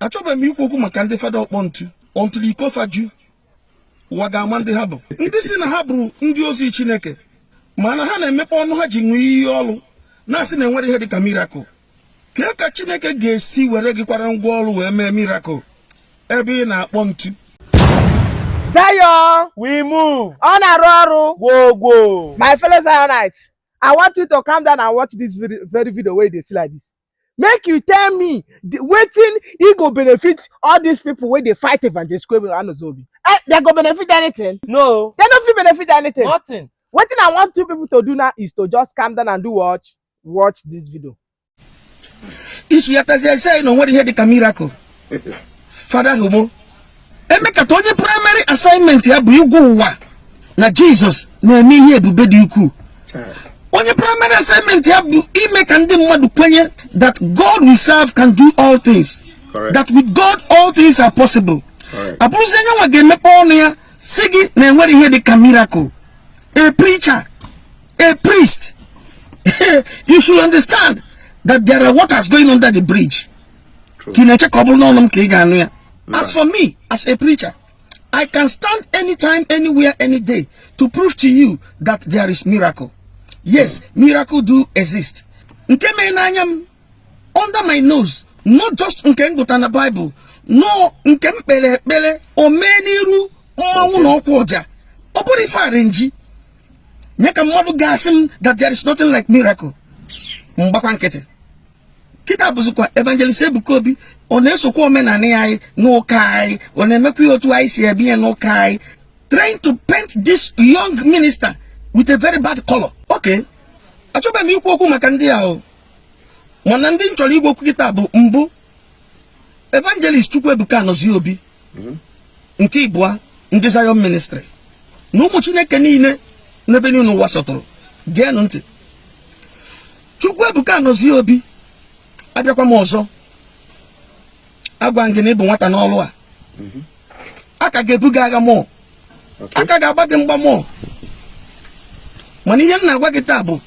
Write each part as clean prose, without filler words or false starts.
Achoba mi ukwu maka ndị fada ọkpọntu until iko faju waga amande ha bụ ndị si na ha bụrụ ndị ozi Chineke mana ha na-emepe ọnụ ha ji nwee iyi ọlụ na-asị na enwere ihe dịka miracle ka Chineke ga-esi were gị kwara ngwa ọrụ wee mee miracle ebe ị na-akpọ ntu. Zion, we move. Onaroru. Go. My fellow Zionites, I want you to calm down and watch this very video where they see like this. Make you tell me waiting he go benefit all these people where they fight evangelist Anozobi. They go benefit anything? No. They don't feel benefit anything. Nothing. What thing I want two people to do now is to just calm down and do watch this video. Issue yatazi say no what he had the miracle. Father Homo. Emeka to onye primary assignment ya bụ igwu ụwa na Jesus na-eme ihe ebube dị ukwuu. Onye primary assignment ya bụ ime ka ndị mmadụ kwenye that God we serve can do all things. Correct. That with God all things are possible. Abụrụzi anya nwa ga-emepe ọnụ ya sị gị na enwere ihe dị ka miracle. A preacher, a priest. You should understand that there are waters going under the bridge. Kineche kobul n'ọnụ m ka ị ga-anụ ya. As for me, as a preacher, I can stand anytime, anywhere, any day to prove to you that there is miracle. Yes, miracle do exist. Nke me n'anya under my nose, not just nke ngota na Bible, no nke mpele o meniru mmanwu na okwu ọja. Ọ bụrụ ife arenji. Nyeka mmadụ gasị that there is nothing like miracle. Mgbakwa nkịtị. Kita bụzikwa Evangelist Ebuka Obi ọ na-esokwa omenani anyị n'ụka anyị ọ na-emekwa otu anyị si ebi n'ụka anyị trying to paint this young minister with a very bad color. Okay, achọba m ikwu okwu maka ndị ahụ mana ndị nchọrọ igwe okwu kita bụ mbụ Evangelist Ebuka Obi nke ịbụa ndị Zion Ministry na ụmụ Chineke niile n'ebe niile ụwa sọtụrụ geenụ ntị. Ebuka Obi abịakwa m ọzọ agwa ngị na ịbụ nwata n'ọlụ a aka ga-ebuga agha mụọ aka ga-agba gị mgba mụọ mana ihe m na-agwa gị taa bụ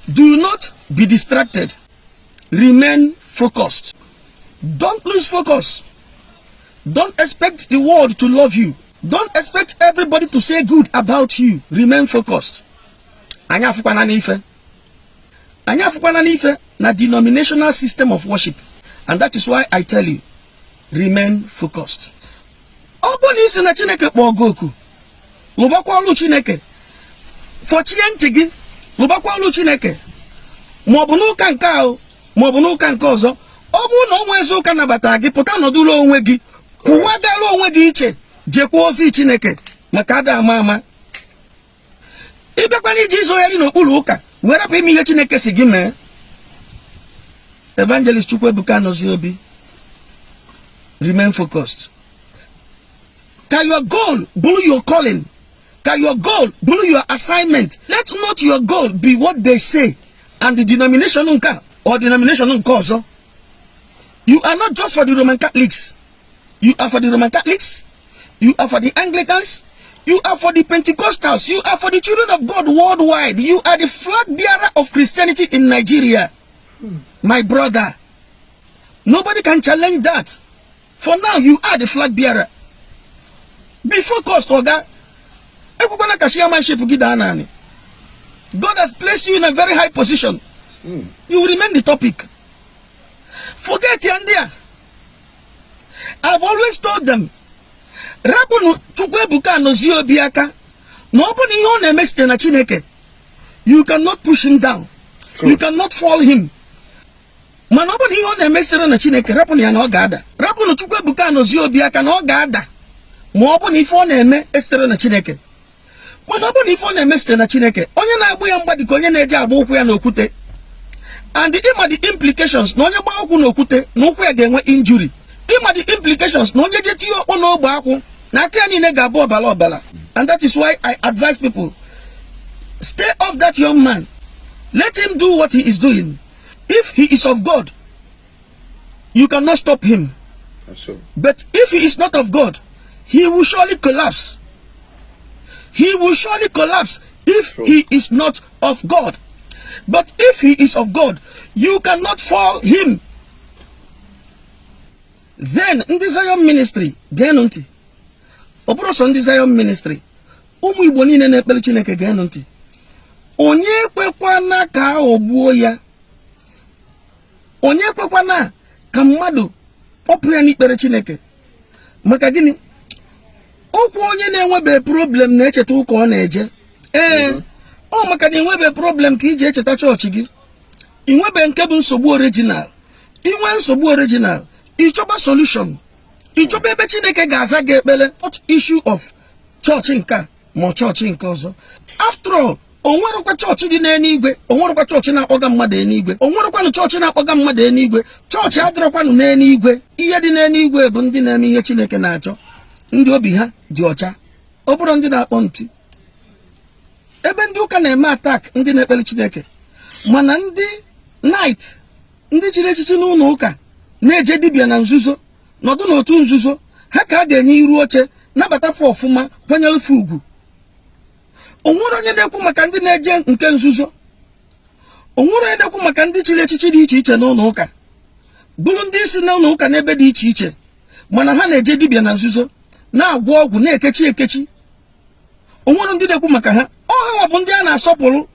do not be distracted, remain focused, don't lose focus, don't expect the world to love you, don't expect everybody to say good about you, remain focused. Anya afụkwana n'ife na denominational system of worship, and that is why I tell you remain focused. Obo isi na Chineke kpọọ goku lụbakwa ọlụ Chineke fọchie ntị gị lụbakwa ọlụ Chineke ma ọ bụ n'ụka nke ahụ ma ọ bụ n'ụka nke ọzọ. Ọ bụ na onwe ezi ụka nabatara gị pụta nọdụrụ onwe gị kwụwagara onwe gị iche jekwa ozi Chineke maka ada ama ịbịakwana iji izogheri n'okpuru ụka were rapụ ime ihe Chineke si gị mee. Evangelist Ebuka Obi, remain focused. Can your goal blow your calling? Can your goal blow your assignment? Let not your goal be what they say and the denomination or denomination also. You are not just for the Roman Catholics. You are for the Roman Catholics. You are for the Anglicans. You are for the Pentecostals. You are for the children of God worldwide. You are the flag bearer of Christianity in Nigeria. My brother, nobody can challenge that. For now, you are the flag bearer. Be focused, Oga. God has placed you in a very high position. You will remain the topic. Forget Yandia. I've always told them, Rabunu Ebuka Obi aka. Nobody on a na Chineke. You cannot push him down. True. You cannot fall him. Manoboni on a messer na Chineke rapuni an ogada. Rapunu Ebuka Obi aka na ogada. Moboni phone eme estere na Chineke. Manoboni phone eme na Chineke. Onye na agbu ya mgbadi ka onye na-eje agba ụkwụ ya n'okwute. And the implications na onye gba ụkwụ n'okwute na ụkwụ ya ga-enwe injury. The implications na onye je tie okpo na ogbe akwụ na aka ya niile ga-abụ ọbala. And that is why I advise people, stay off that young man. Let him do what he is doing. If he is of God, you cannot stop him. But if he is not of God, he will surely collapse. He will surely collapse if he is not of God. But if he is of God, you cannot fall him. Then ndị Zion ministry geenụ ntị. Ọ bụrụ sọ ndị Zion ministry, ụmụ Igbo niile na-ekpere Chineke geenụ ntị. Onye ekwekwana ka aghọgbuo ya. Onye ekwekwana ka mmadụ kpọpụ ya n'ikpere Chineke. Maka gịnị? Okwu onye na-enwebe problem na-echeta ụka ọ na-eje. Ọ maka na inwebe problem ka iji echeta chọọchị gị. Inwebe nke bụ nsogbu original. Inwe nsogbu original, ịchọba solution. Ịchọba ebe Chineke ga-aza gị ekpere. Not issue of chọọchị nke ma chọọchị nke ọzọ. After all, onwerekwa chọọchị dị n'eluigwe, onwerekwa chọọchị na-akpọga mmadụ n'eluigwe, onwerekwanụ chọọchị na-akpọga mmadụ n'eluigwe. Chọọchị adịrọkwanụ n'eluigwe. Ihe dị n'eluigwe bụ ndị na-eme ihe Chineke na-achọ, ndị obi ha dị ọcha. Ọ bụrụ ndị na-akpọ ntị. Ebe ndị ụka na-eme attack ndị na-ekpere Chineke, mana ndị night, ndị chiri echichi n'ụlọ ụka na-eje dibịa na nzuzo, nọdụ n'otu nzuzo, ha ka a ga-enye iru oche, nabata fa ọfụma, kwanyere fa ugwu. Onwere onye na-ekwu maka ndị na-eje nke nzuzo. Onwere onye na-ekwu maka ndị chiri echichi dị iche iche n'ụlọ ụka, bụrụ ndị isi n'ụlọ ụka n'ebe dị iche iche, mana ha na-eje dibịa na nzuzo, na-agwọ ọgwụ, na-ekechi ekechi. Onwere ndị na-ekwu maka ha. Ọha bụ ndị a na-asọpụrụ.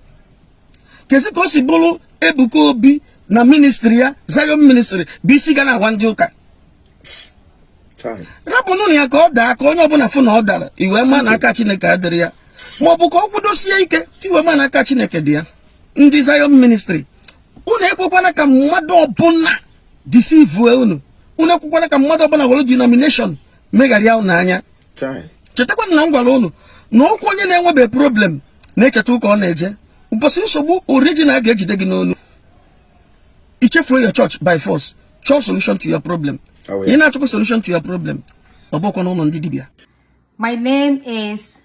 Kezi ka o si bụrụ Ebuka Obi na ministry ya, Zion ministry, bụ isi ga na-agwa ndị ụka. Rapụnụ ya ka ọ daa, ka onye ọbụla fụ na ọ dara, iwe ma na aka Chineke adịrị ya. Ma ọ bụ ka ọ kwudosie ike, iwe ma na aka Chineke dị ya. Ndị Zion ministry, unu ekwekwana ka mmadụ ọbụla deceive unu. Unu ekwekwana ka mmadụ ọbụla were denomination megharịa unu anya. Chetakwana na m gwara unu na okwu onye na-enwebe problem na-echeta ụka ọ na-eje. Ụbọchị nsogbu original ga-ejide gị n'onu. Ichefuo your church by force. Chọọ solution to your problem. Ị na-achọkwa solution to your problem. Ọ bụkwa n'ụlọ ndị dibịa. My name is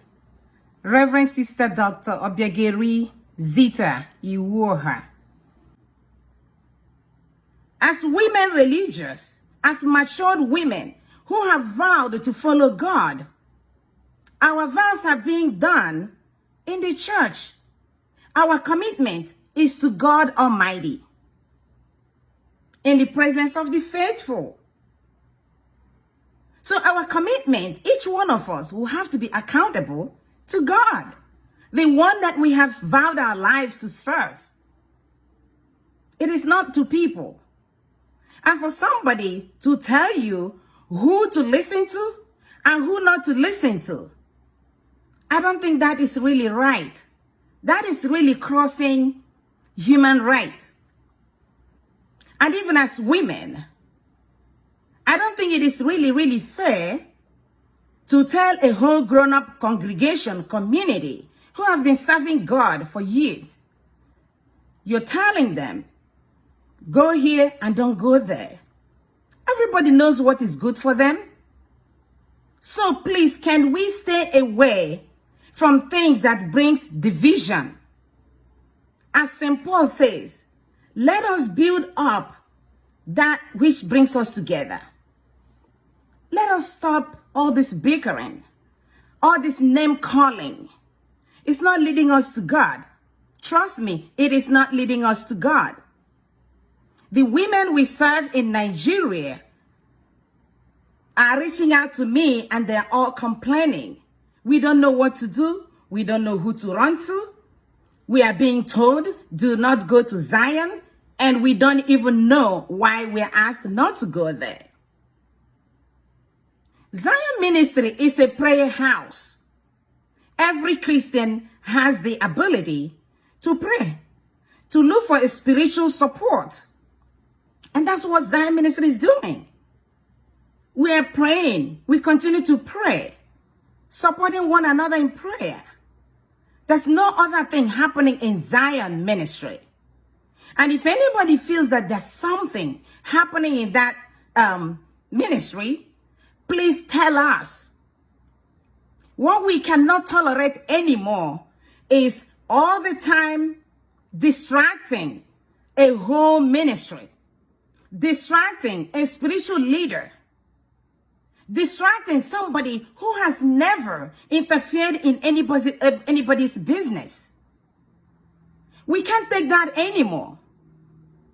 Reverend Sister Dr. Obiageri Zita Iwuoha. As women religious, as matured women who have vowed to follow God, our vows are being done in the church. Our commitment is to God Almighty, in the presence of the faithful. So our commitment, each one of us will have to be accountable to God, the one that we have vowed our lives to serve. It is not to people. And for somebody to tell you who to listen to and who not to listen to, I don't think that is really right. That is really crossing human right. And even as women, I don't think it is really fair to tell a whole grown-up congregation, community, who have been serving God for years, you're telling them, go here and don't go there. Everybody knows what is good for them. So please, can we stay away from things that brings division? As St. Paul says, let us build up that which brings us together. Let us stop all this bickering, all this name calling. It's not leading us to God. Trust me, it is not leading us to God. The women we serve in Nigeria are reaching out to me and they're all complaining. We don't know what to do. We don't know who to run to. We are being told, do not go to Zion. And we don't even know why we're asked not to go there. Zion Ministry is a prayer house. Every Christian has the ability to pray, to look for a spiritual support. And that's what Zion Ministry is doing. We are praying. We continue to pray, supporting one another in prayer. There's no other thing happening in Zion Ministry. And if anybody feels that there's something happening in that ministry, please tell us. What we cannot tolerate anymore is all the time distracting a whole ministry, distracting a spiritual leader, distracting somebody who has never interfered in anybody's business. We can't take that anymore.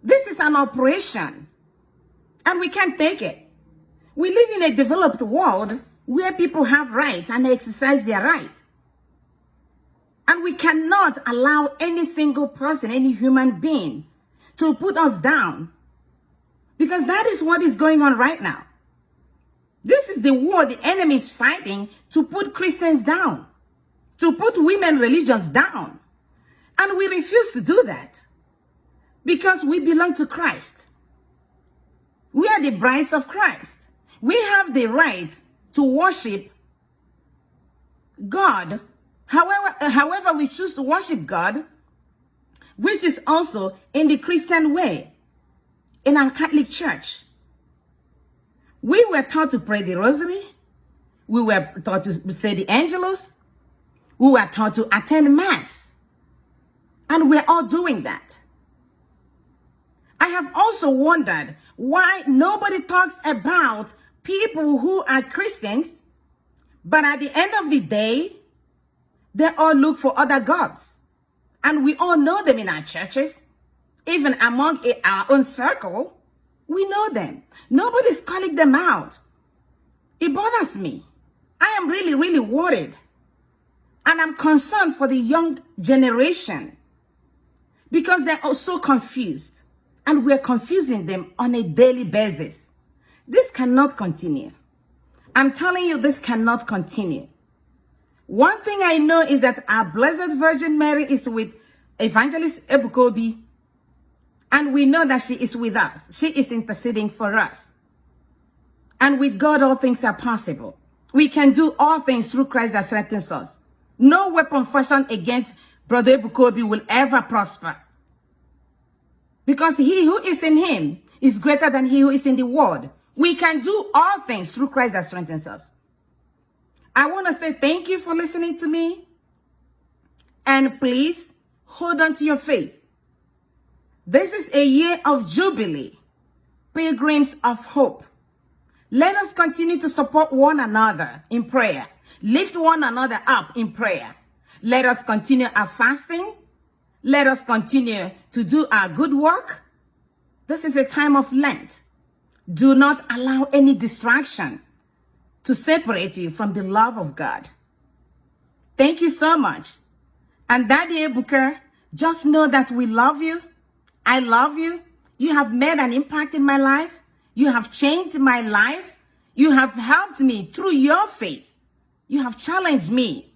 This is an operation, and we can't take it. We live in a developed world where people have rights and they exercise their right. And we cannot allow any single person, any human being, to put us down. Because that is what is going on right now. This is the war the enemy is fighting, to put Christians down, to put women religions down. And we refuse to do that because we belong to Christ. We are the brides of Christ. We have the right to worship God however we choose to worship God, which is also in the Christian way, in our Catholic Church. We were taught to pray the rosary. We were taught to say the Angelus. We were taught to attend Mass. And we're all doing that. I have also wondered why nobody talks about people who are Christians, but at the end of the day, they all look for other gods. And we all know them in our churches. Even among our own circle, we know them. Nobody's calling them out. It bothers me. I am really, really worried. And I'm concerned for the young generation because they're all so confused. And we're confusing them on a daily basis. This cannot continue. I'm telling you, this cannot continue. One thing I know is that our Blessed Virgin Mary is with Evangelist Ebuka Obi, and we know that she is with us. She is interceding for us. And with God, all things are possible. We can do all things through Christ that strengthens us. No weapon fashioned against Brother Ebuka Obi will ever prosper. Because he who is in him is greater than he who is in the world. We can do all things through Christ that strengthens us. I want to say thank you for listening to me. And please hold on to your faith. This is a year of jubilee, pilgrims of hope. Let us continue to support one another in prayer. Lift one another up in prayer. Let us continue our fasting. Let us continue to do our good work. This is a time of Lent. Do not allow any distraction to separate you from the love of God. Thank you so much. And Daddy Ebuka, just know that we love you. I love you. You have made an impact in my life. You have changed my life. You have helped me through your faith. You have challenged me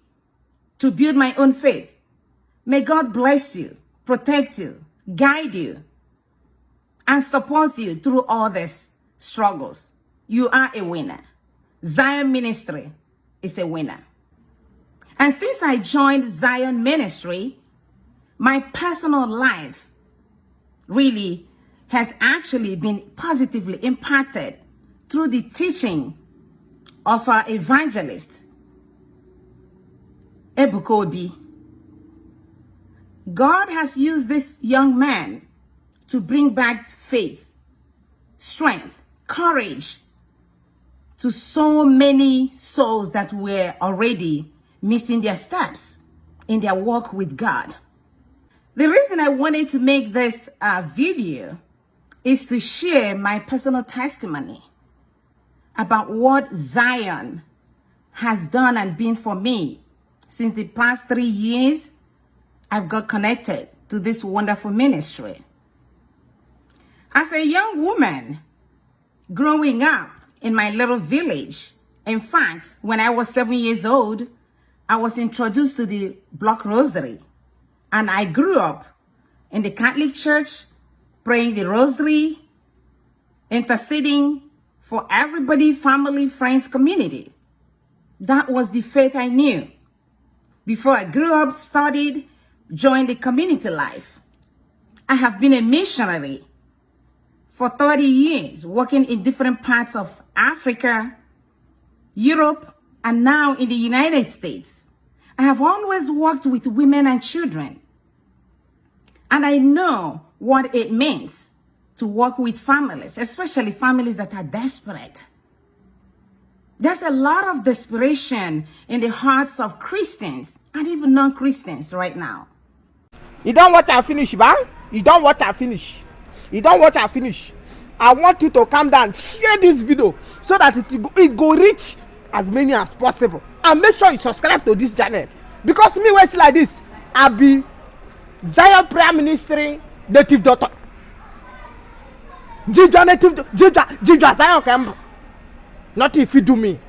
to build my own faith. May God bless you, protect you, guide you, and support you through all these struggles. You are a winner. Zion Ministry is a winner. And since I joined Zion Ministry, my personal life really has actually been positively impacted through the teaching of our evangelist, Ebuka Obi. God has used this young man to bring back faith, strength, courage to so many souls that were already missing their steps in their walk with God. The reason I wanted to make this video is to share my personal testimony about what Zion has done and been for me since the past 3 years I've got connected to this wonderful ministry. As a young woman growing up in my little village, in fact, when I was 7 years old, I was introduced to the block rosary. And I grew up in the Catholic Church, praying the rosary, interceding for everybody, family, friends, community. That was the faith I knew. Before I grew up, studied, joined the community life. I have been a missionary for 30 years, working in different parts of Africa, Europe, and now in the United States. I have always worked with women and children. And I know what it means to work with families, especially families that are desperate. There's a lot of desperation in the hearts of Christians and even non-Christians right now. You don't watch her finish, man. You don't watch her finish. You don't watch her finish. I want you to come down, share this video so that it go reach as many as possible, and make sure you subscribe to this channel, because me wey see like this, I be Zion Prayer Ministry native daughter, Jija Zion Kemba. Nothing if you do me.